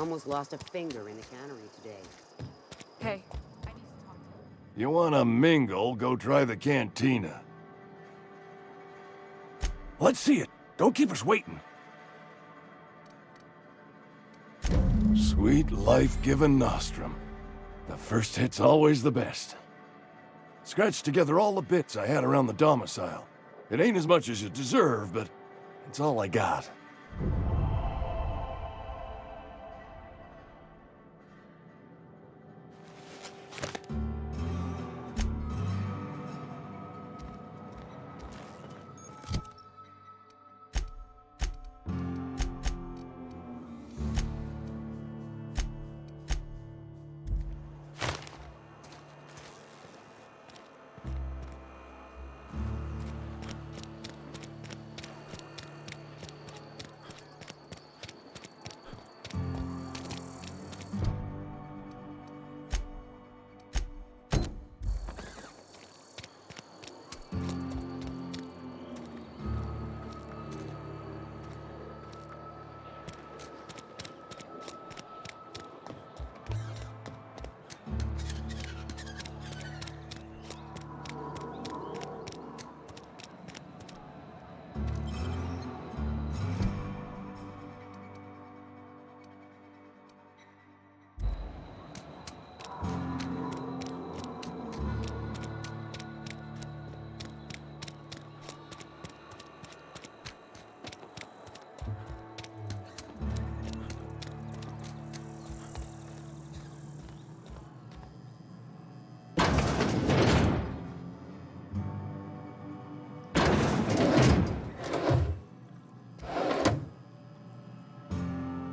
Almost lost a finger in the cannery today. Hey, I need to talk to you. You wanna mingle, go try the cantina. Let's see it. Don't keep us waiting. Sweet life-giving nostrum. The first hit's always the best. Scratched together all the bits I had around the domicile. It ain't as much as you deserve, but it's all I got.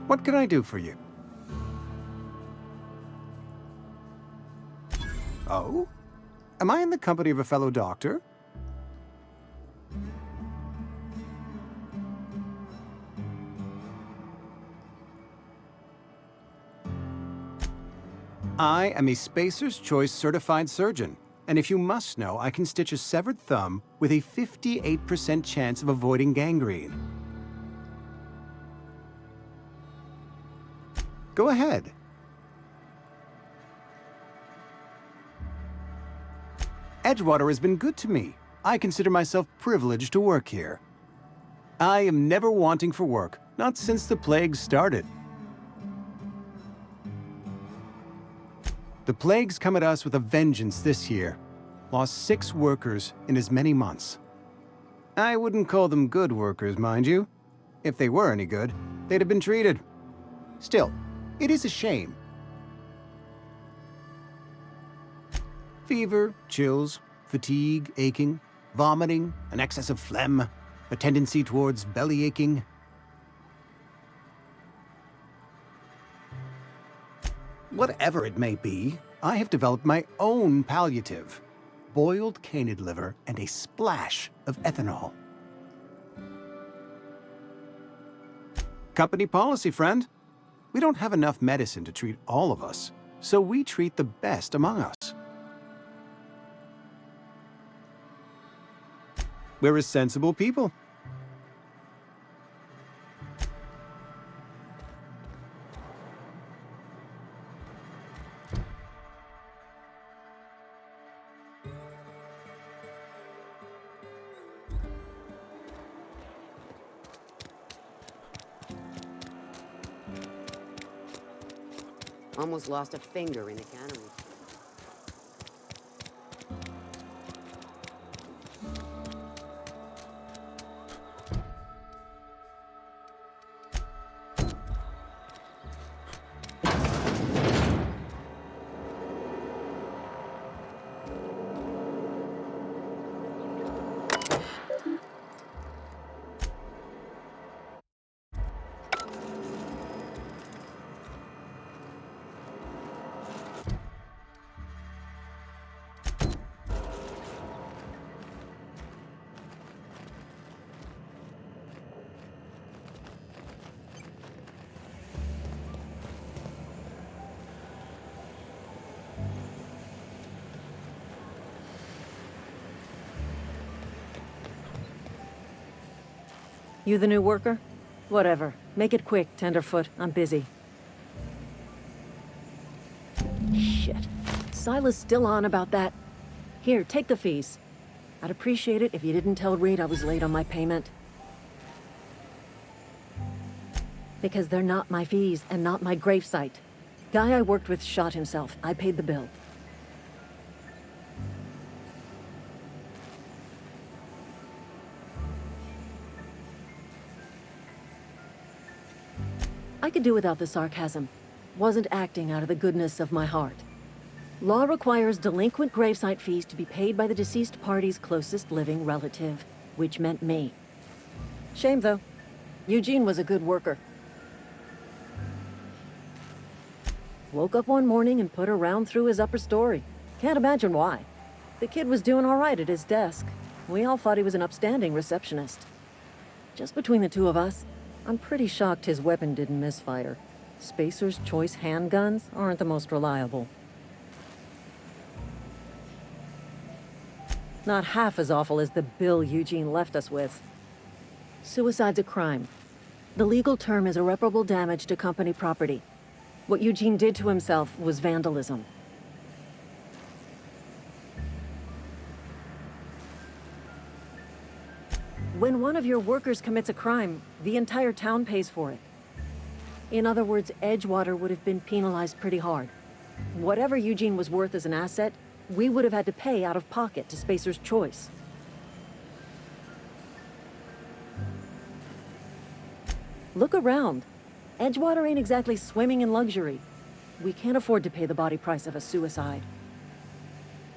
What can I do for you? Oh? Am I in the company of a fellow doctor? I am a Spacer's Choice certified surgeon, and if you must know, I can stitch a severed thumb with a 58% chance of avoiding gangrene. Go ahead. Edgewater has been good to me. I consider myself privileged to work here. I am never wanting for work, not since the plague started. The plague's come at us with a vengeance this year. Lost 6 workers in as many months. I wouldn't call them good workers, mind you. If they were any good, they'd have been treated. Still, it is a shame. Fever, chills, fatigue, aching, vomiting, an excess of phlegm, a tendency towards belly aching. Whatever it may be, I have developed my own palliative. Boiled canid liver and a splash of ethanol. Company policy, friend. We don't have enough medicine to treat all of us, so we treat the best among us. We're a sensible people. Almost lost a finger in the cannery. You the new worker? Whatever. Make it quick, Tenderfoot. I'm busy. Shit. Silas still on about that. Here, take the fees. I'd appreciate it if you didn't tell Reed I was late on my payment. Because they're not my fees and not my gravesite. Guy I worked with shot himself. I paid the bill. I could do without the sarcasm. Wasn't acting out of the goodness of my heart. Law requires delinquent gravesite fees to be paid by the deceased party's closest living relative, which meant me. Shame, though. Eugene was a good worker. Woke up one morning and put a round through his upper story. Can't imagine why. The kid was doing all right at his desk. We all thought he was an upstanding receptionist. Just between the two of us, I'm pretty shocked his weapon didn't misfire. Spacer's Choice handguns aren't the most reliable. Not half as awful as the bill Eugene left us with. Suicide's a crime. The legal term is irreparable damage to company property. What Eugene did to himself was vandalism. When one of your workers commits a crime, the entire town pays for it. In other words, Edgewater would have been penalized pretty hard. Whatever Eugene was worth as an asset, we would have had to pay out of pocket to Spacer's Choice. Look around. Edgewater ain't exactly swimming in luxury. We can't afford to pay the body price of a suicide.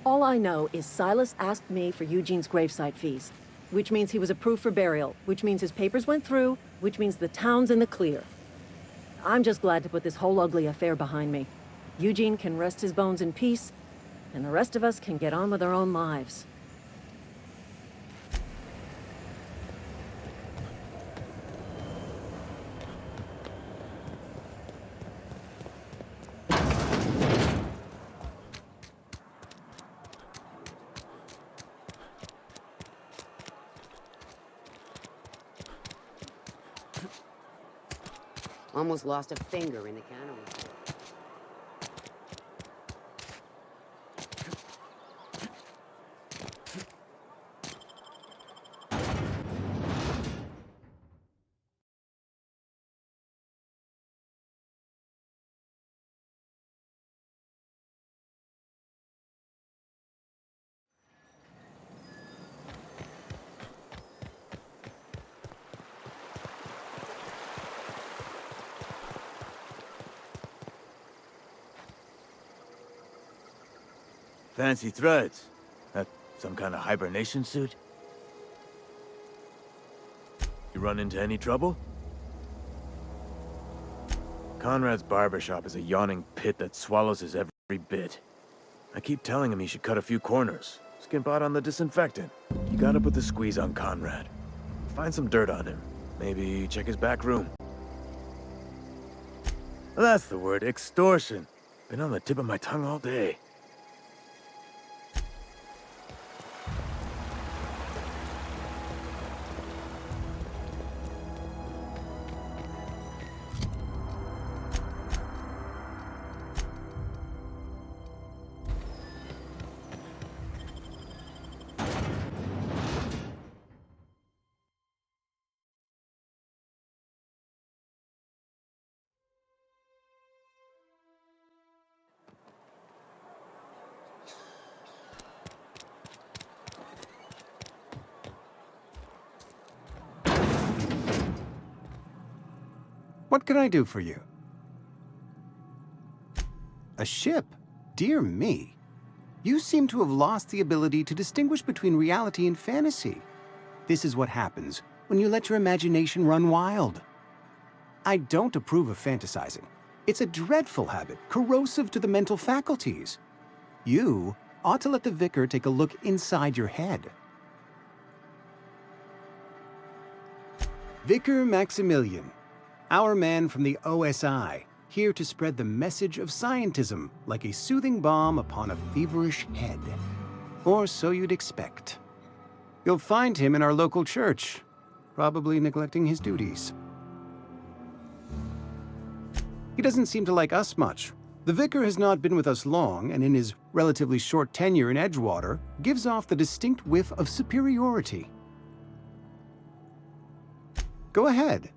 All I know is Silas asked me for Eugene's gravesite fees, which means he was approved for burial, which means his papers went through, which means the town's in the clear. I'm just glad to put this whole ugly affair behind me. Eugene can rest his bones in peace, and the rest of us can get on with our own lives. Almost lost a finger in the cannery. Fancy threads. That some kind of hibernation suit? You run into any trouble? Conrad's barbershop is a yawning pit that swallows his every bit. I keep telling him he should cut a few corners. Skimp out on the disinfectant. You gotta put the squeeze on Conrad. Find some dirt on him. Maybe check his back room. That's the word, extortion. Been on the tip of my tongue all day. What can I do for you? A ship? Dear me. You seem to have lost the ability to distinguish between reality and fantasy. This is what happens when you let your imagination run wild. I don't approve of fantasizing. It's a dreadful habit, corrosive to the mental faculties. You ought to let the vicar take a look inside your head. Vicar Maximilian, our man from the OSI, here to spread the message of scientism like a soothing balm upon a feverish head. Or so you'd expect. You'll find him in our local church, probably neglecting his duties. He doesn't seem to like us much, The vicar has not been with us long, and in his relatively short tenure in Edgewater, gives off the distinct whiff of superiority. Go ahead.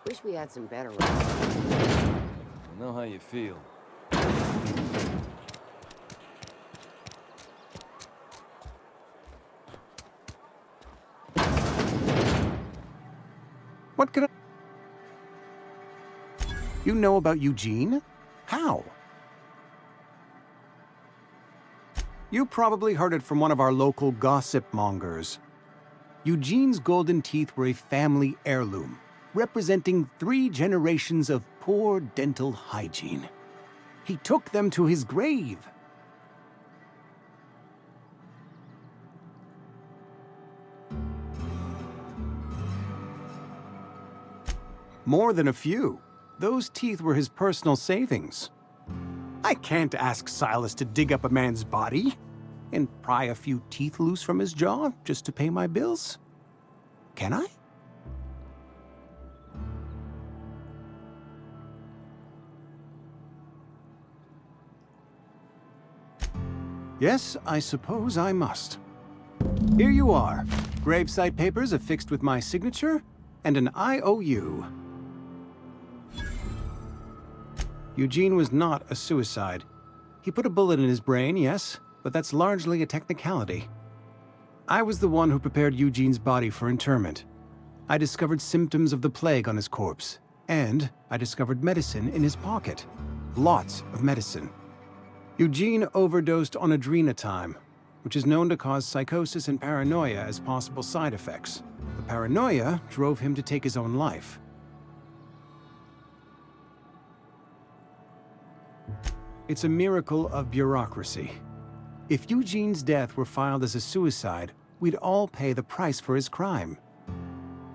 Wish we had some better routes. I know how you feel. What could I... You know about Eugene? How? You probably heard it from one of our local gossip mongers. Eugene's golden teeth were a family heirloom, representing 3 generations of poor dental hygiene. He took them to his grave. More than a few. Those teeth were his personal savings. I can't ask Silas to dig up a man's body and pry a few teeth loose from his jaw just to pay my bills. Can I? Yes, I suppose I must. Here you are. Gravesite papers affixed with my signature and an IOU. Eugene was not a suicide. He put a bullet in his brain, yes, but that's largely a technicality. I was the one who prepared Eugene's body for interment. I discovered symptoms of the plague on his corpse, and I discovered medicine in his pocket. Lots of medicine. Eugene overdosed on adrenatime, which is known to cause psychosis and paranoia as possible side effects. The paranoia drove him to take his own life. It's a miracle of bureaucracy. If Eugene's death were filed as a suicide, we'd all pay the price for his crime.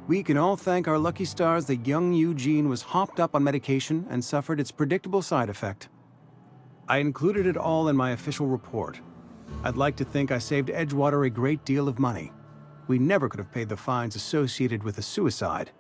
We can all thank our lucky stars that young Eugene was hopped up on medication and suffered its predictable side effect. I included it all in my official report. I'd like to think I saved Edgewater a great deal of money. We never could have paid the fines associated with a suicide.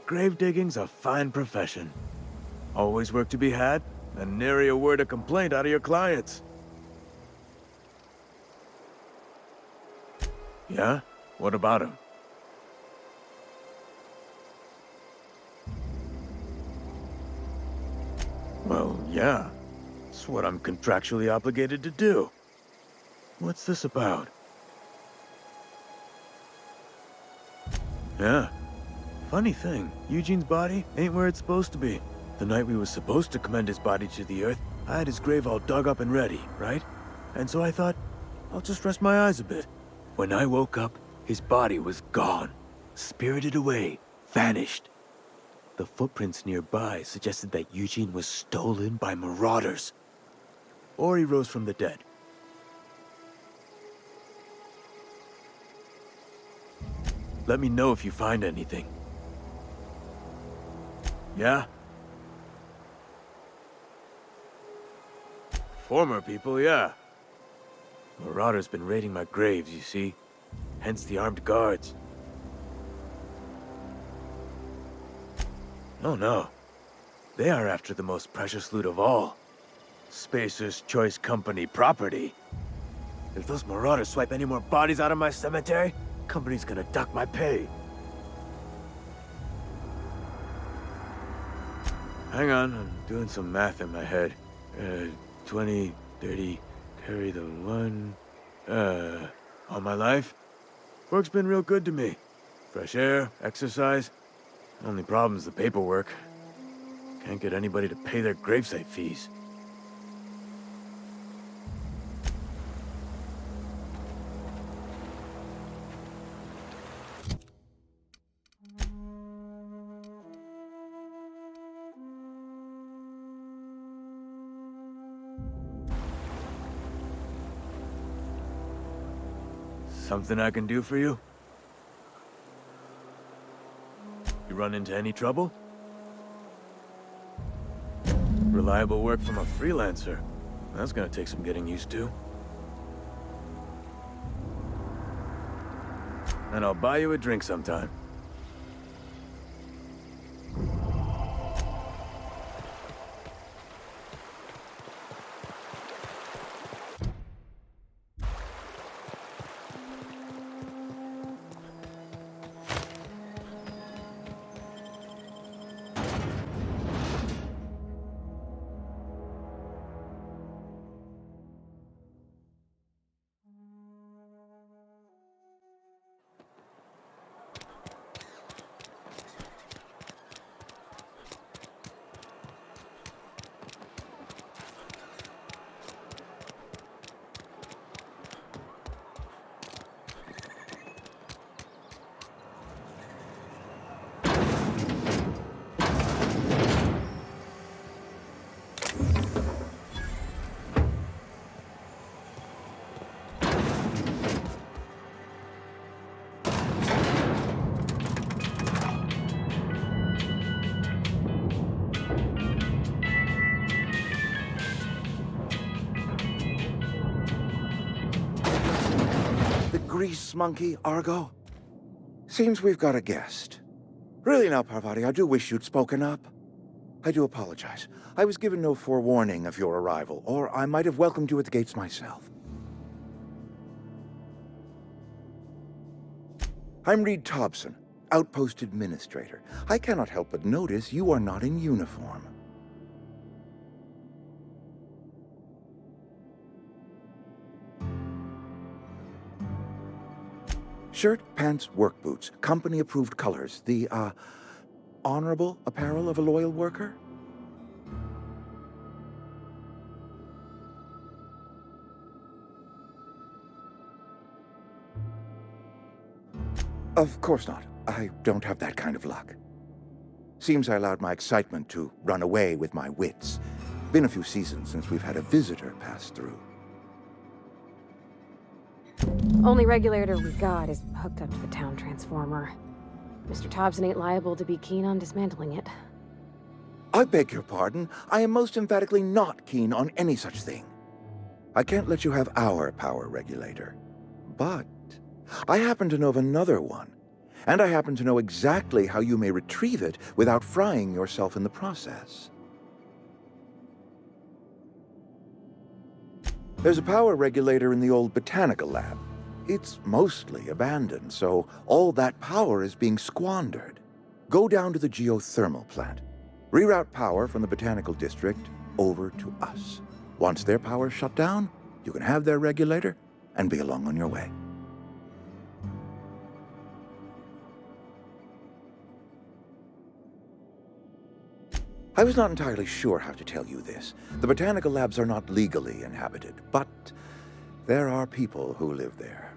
grave digging's a fine profession. Always work to be had, and nary a word of complaint out of your clients. Yeah? What about him? Well, yeah. It's what I'm contractually obligated to do. What's this about? Yeah. Funny thing, Eugene's body ain't where it's supposed to be. The night we was supposed to commend his body to the earth, I had his grave all dug up and ready, right? And so I thought, I'll just rest my eyes a bit. When I woke up, his body was gone. Spirited away. Vanished. The footprints nearby suggested that Eugene was stolen by marauders. Or he rose from the dead. Let me know if you find anything. Yeah? Former people, yeah. Marauders been raiding my graves, you see. Hence the armed guards. Oh no. They are after the most precious loot of all. Spacer's Choice Company property. If those marauders swipe any more bodies out of my cemetery, company's gonna dock my pay. Hang on, I'm doing some math in my head. 20, 30, carry the one... all my life? Work's been real good to me. Fresh air, exercise. Only problem's the paperwork. Can't get anybody to pay their gravesite fees. Something I can do for you? You run into any trouble? Reliable work from a freelancer. That's gonna take some getting used to. And I'll buy you a drink sometime. Grease monkey, Argo? Seems we've got a guest. Really now, Parvati, I do wish you'd spoken up. I do apologize. I was given no forewarning of your arrival, or I might have welcomed you at the gates myself. I'm Reed Thompson, Outpost Administrator. I cannot help but notice you are not in uniform. Shirt, pants, work boots, company-approved colors. The, honorable apparel of a loyal worker? Of course not. I don't have that kind of luck. Seems I allowed my excitement to run away with my wits. Been a few seasons since we've had a visitor pass through. Only regulator we got is hooked up to the town transformer. Mr. Thompson ain't liable to be keen on dismantling it. I beg your pardon. I am most emphatically not keen on any such thing. I can't let you have our power regulator. But I happen to know of another one. And I happen to know exactly how you may retrieve it without frying yourself in the process. There's a power regulator in the old botanical lab. It's mostly abandoned, so all that power is being squandered. Go down to the geothermal plant. Reroute power from the botanical district over to us. Once their power's shut down, you can have their regulator and be along on your way. I was not entirely sure how to tell you this. The botanical labs are not legally inhabited, but there are people who live there.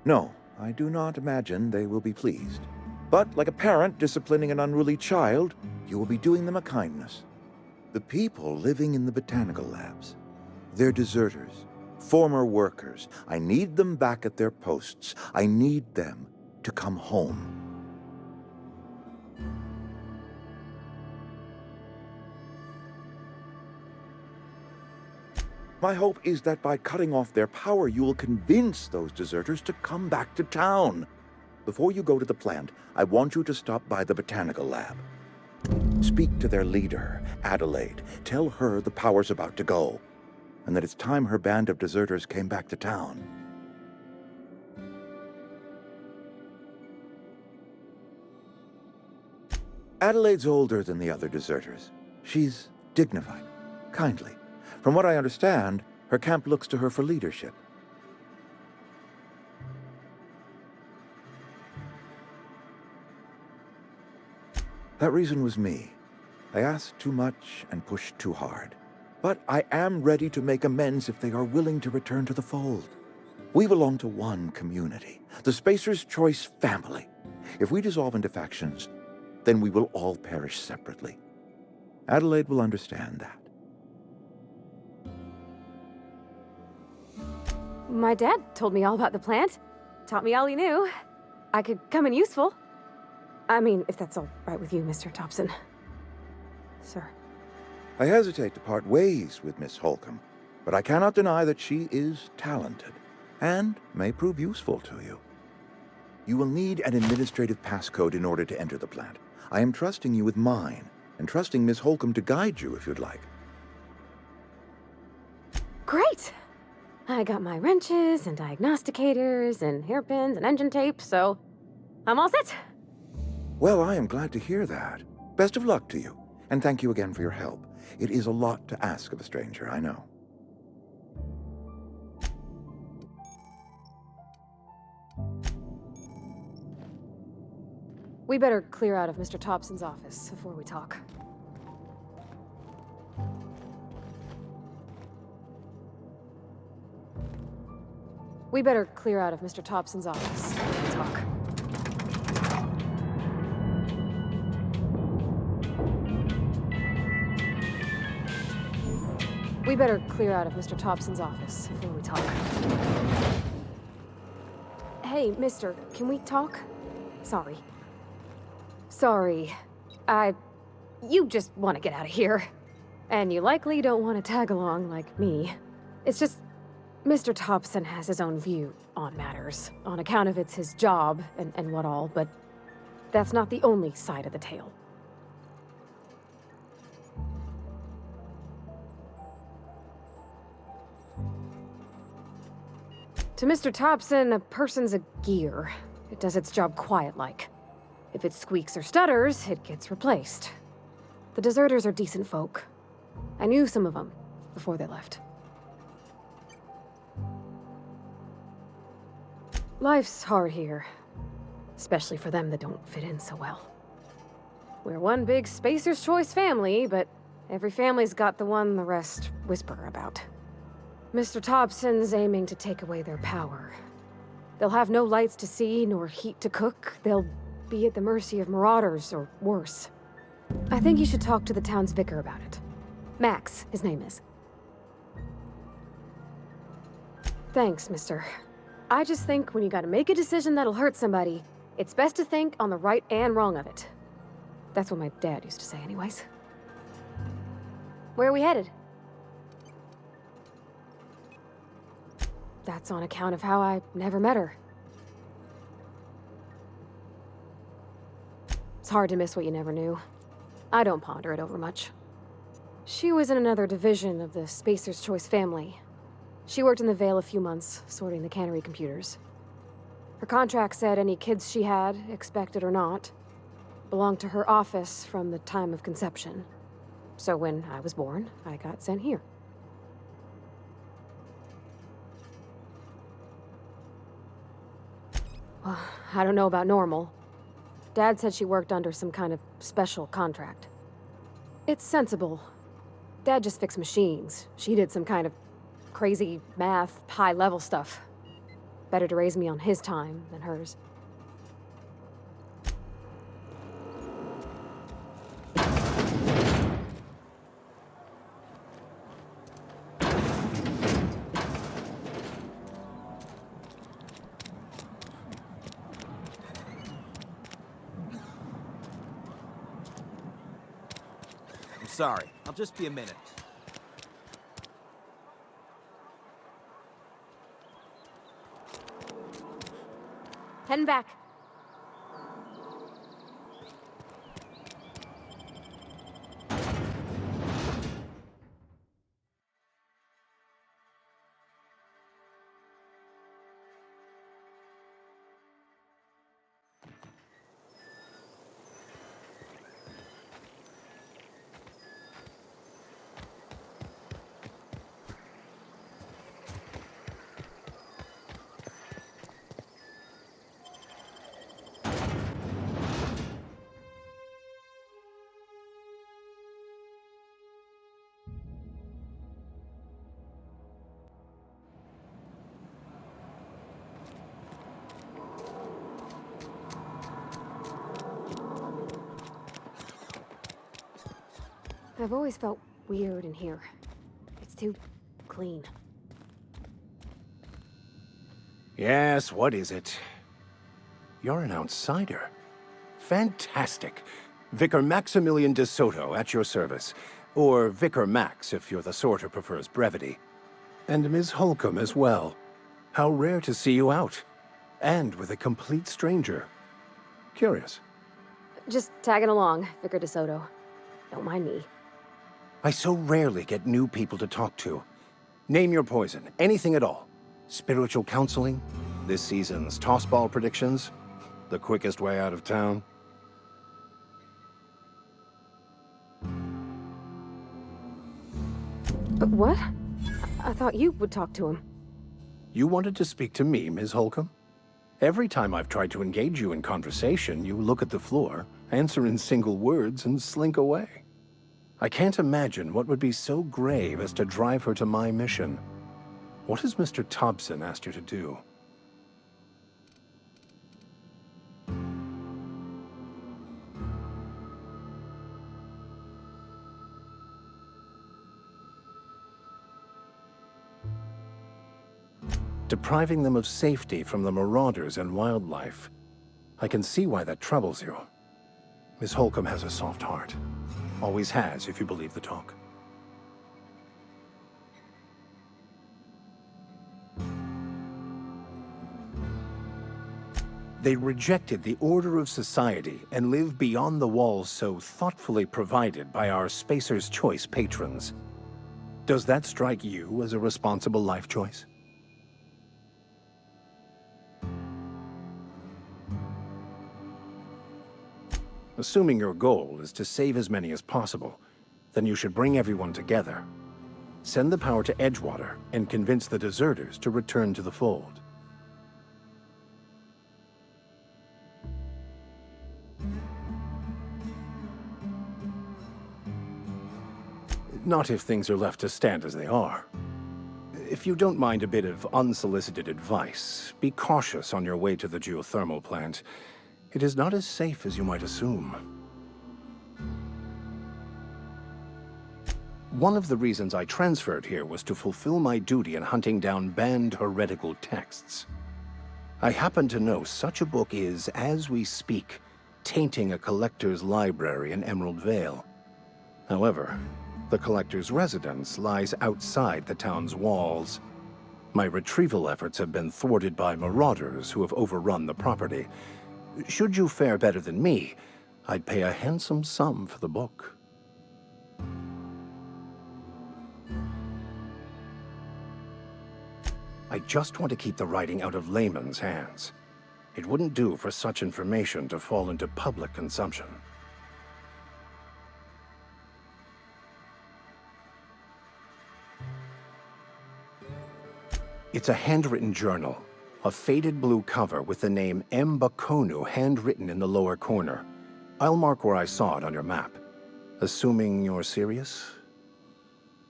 No, I do not imagine they will be pleased. But like a parent disciplining an unruly child, you will be doing them a kindness. The people living in the botanical labs, they're deserters, former workers. I need them back at their posts. I need them to come home. My hope is that by cutting off their power, you will convince those deserters to come back to town. Before you go to the plant, I want you to stop by the botanical lab. Speak to their leader, Adelaide. Tell her the power's about to go, and that it's time her band of deserters came back to town. Adelaide's older than the other deserters. She's dignified, kindly. From what I understand, her camp looks to her for leadership. That reason was me. I asked too much and pushed too hard. But I am ready to make amends if they are willing to return to the fold. We belong to one community, the Spacer's Choice family. If we dissolve into factions, then we will all perish separately. Adelaide will understand that. My dad told me all about the plant. Taught me all he knew. I could come in useful. I mean, if that's all right with you, Mr. Thompson. Sir. I hesitate to part ways with Miss Holcomb, but I cannot deny that she is talented and may prove useful to you. You will need an administrative passcode in order to enter the plant. I am trusting you with mine, and trusting Miss Holcomb to guide you if you'd like. Great! I got my wrenches and diagnosticators and hairpins and engine tape, so I'm all set. Well, I am glad to hear that. Best of luck to you, and thank you again for your help. It is a lot to ask of a stranger, I know. We better clear out of Mr. Thompson's office before we talk. We better clear out of Mr. Thompson's office before we talk. We better clear out of Mr. Thompson's office before we talk. Hey, mister, can we talk? Sorry. You just want to get out of here. And you likely don't want to tag along like me. It's just, Mr. Thompson has his own view on matters, on account of it's his job and what all, but that's not the only side of the tale. To Mr. Thompson, a person's a gear. It does its job quiet-like. If it squeaks or stutters, it gets replaced. The deserters are decent folk. I knew some of them before they left. Life's hard here, especially for them that don't fit in so well. We're one big Spacer's Choice family, but every family's got the one the rest whisper about. Mr. Thompson's aiming to take away their power. They'll have no lights to see, nor heat to cook. They'll be at the mercy of marauders, or worse. I think you should talk to the town's vicar about it. Max, his name is. Thanks, mister. I just think when you gotta make a decision that'll hurt somebody, it's best to think on the right and wrong of it. That's what my dad used to say anyways. Where are we headed? That's on account of how I never met her. It's hard to miss what you never knew. I don't ponder it over much. She was in another division of the Spacer's Choice family. She worked in the Vale a few months, sorting the cannery computers. Her contract said any kids she had, expected or not, belonged to her office from the time of conception. So when I was born, I got sent here. Well, I don't know about normal. Dad said she worked under some kind of special contract. It's sensible. Dad just fixed machines. She did some kind of crazy math, high-level stuff. Better to raise me on his time than hers. I'm sorry. I'll just be a minute. Heading back. I've always felt weird in here. It's too clean. Yes, what is it? You're an outsider. Fantastic. Vicar Maximilian de Soto at your service. Or Vicar Max, if you're the sort who prefers brevity. And Ms. Holcomb as well. How rare to see you out. And with a complete stranger. Curious. Just tagging along, Vicar DeSoto. Don't mind me. I so rarely get new people to talk to. Name your poison, anything at all. Spiritual counseling, this season's tossball predictions, the quickest way out of town. But what? I thought you would talk to him. You wanted to speak to me, Ms. Holcomb? Every time I've tried to engage you in conversation, you look at the floor, answer in single words, and slink away. I can't imagine what would be so grave as to drive her to my mission. What has Mr. Thompson asked you to do? Depriving them of safety from the marauders and wildlife. I can see why that troubles you. Miss Holcomb has a soft heart. Always has, if you believe the talk. They rejected the order of society and live beyond the walls so thoughtfully provided by our Spacer's Choice patrons. Does that strike you as a responsible life choice? Assuming your goal is to save as many as possible, then you should bring everyone together. Send the power to Edgewater and convince the deserters to return to the fold. Not if things are left to stand as they are. If you don't mind a bit of unsolicited advice, be cautious on your way to the geothermal plant. It is not as safe as you might assume. One of the reasons I transferred here was to fulfill my duty in hunting down banned heretical texts. I happen to know such a book is, as we speak, tainting a collector's library in Emerald Vale. However, The collector's residence lies outside the town's walls. My retrieval efforts have been thwarted by marauders who have overrun the property. Should you fare better than me, I'd pay a handsome sum for the book. I just want to keep the writing out of layman's hands. It wouldn't do for such information to fall into public consumption. It's a handwritten journal, a faded blue cover with the name M. Bakonu handwritten in the lower corner. I'll mark where I saw it on your map. Assuming you're serious?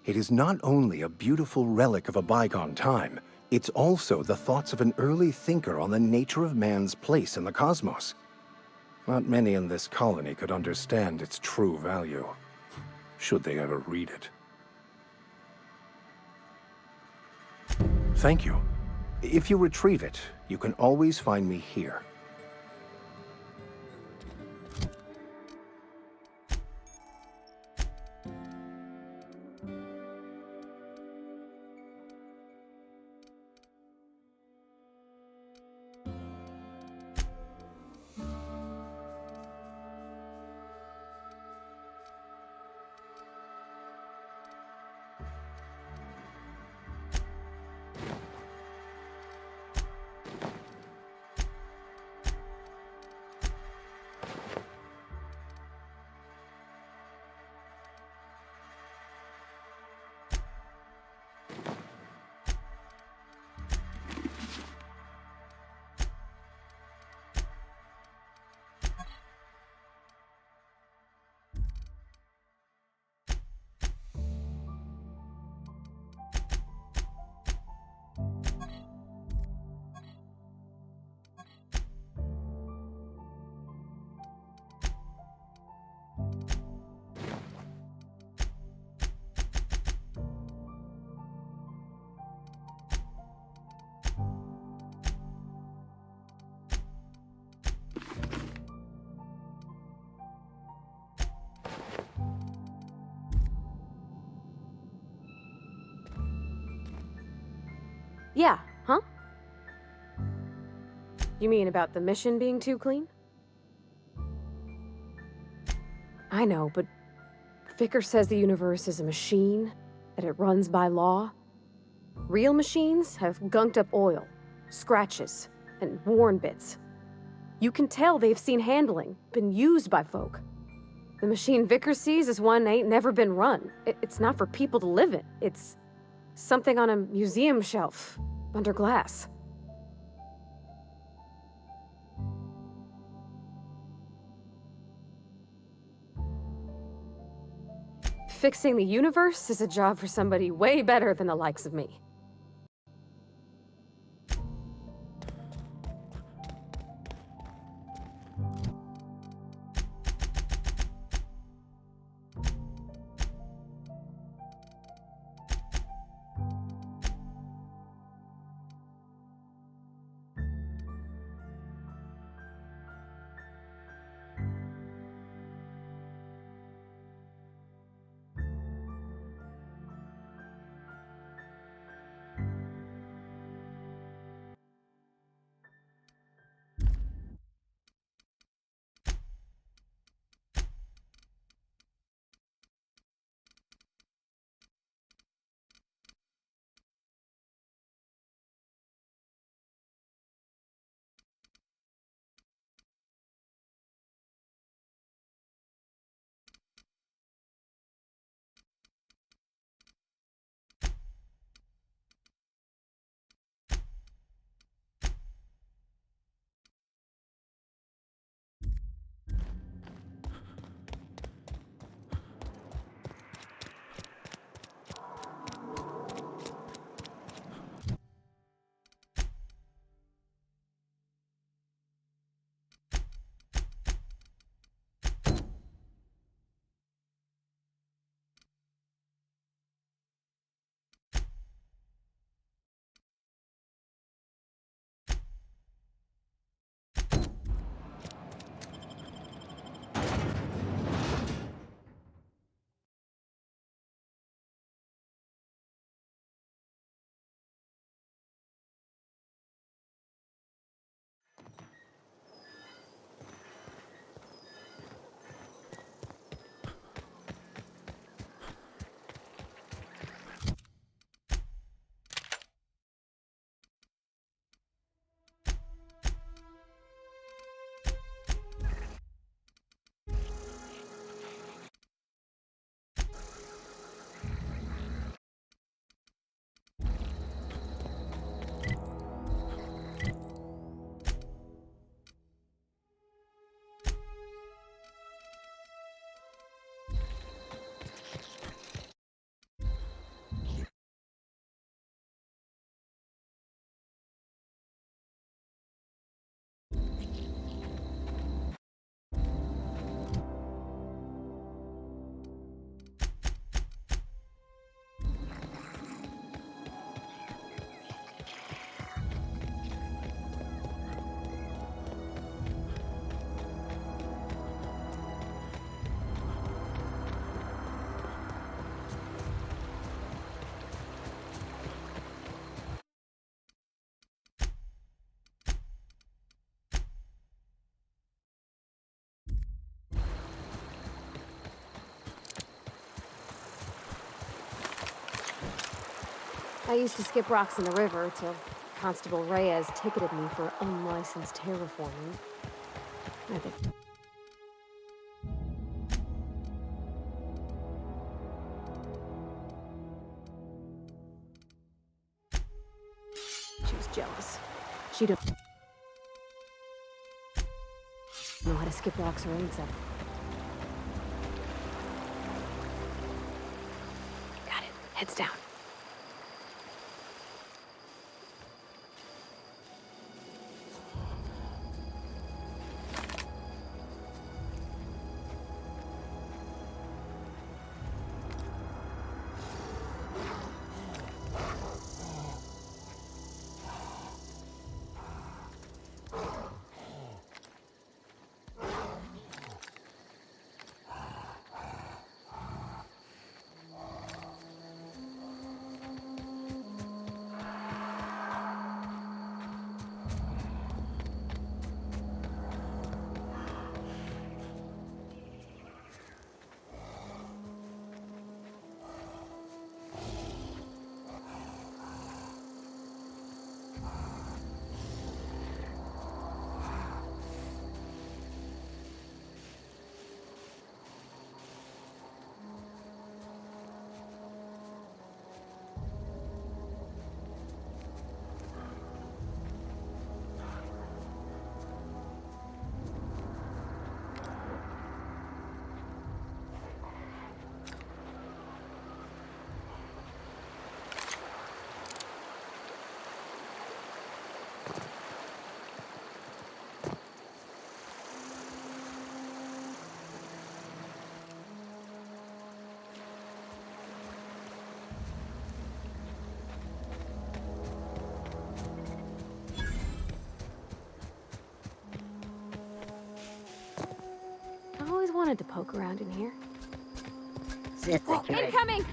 It is not only a beautiful relic of a bygone time, it's also the thoughts of an early thinker on the nature of man's place in the cosmos. Not many in this colony could understand its true value, should they ever read it. Thank you. If you retrieve it, you can always find me here. Yeah, huh? You mean about the mission being too clean? I know, but Vicker says the universe is a machine, that it runs by law. Real machines have gunked up oil, scratches, and worn bits. You can tell they've seen handling, been used by folk. The machine Vicker sees is one ain't never been run. It's not for people to live in. It's something on a museum shelf, under glass. Fixing the universe is a job for somebody way better than the likes of me. I used to skip rocks in the river till Constable Reyes ticketed me for unlicensed terraforming. I think... She was jealous. She don't know how to skip rocks her own self. Got it. Heads down. I always wanted to poke around in here. Incoming!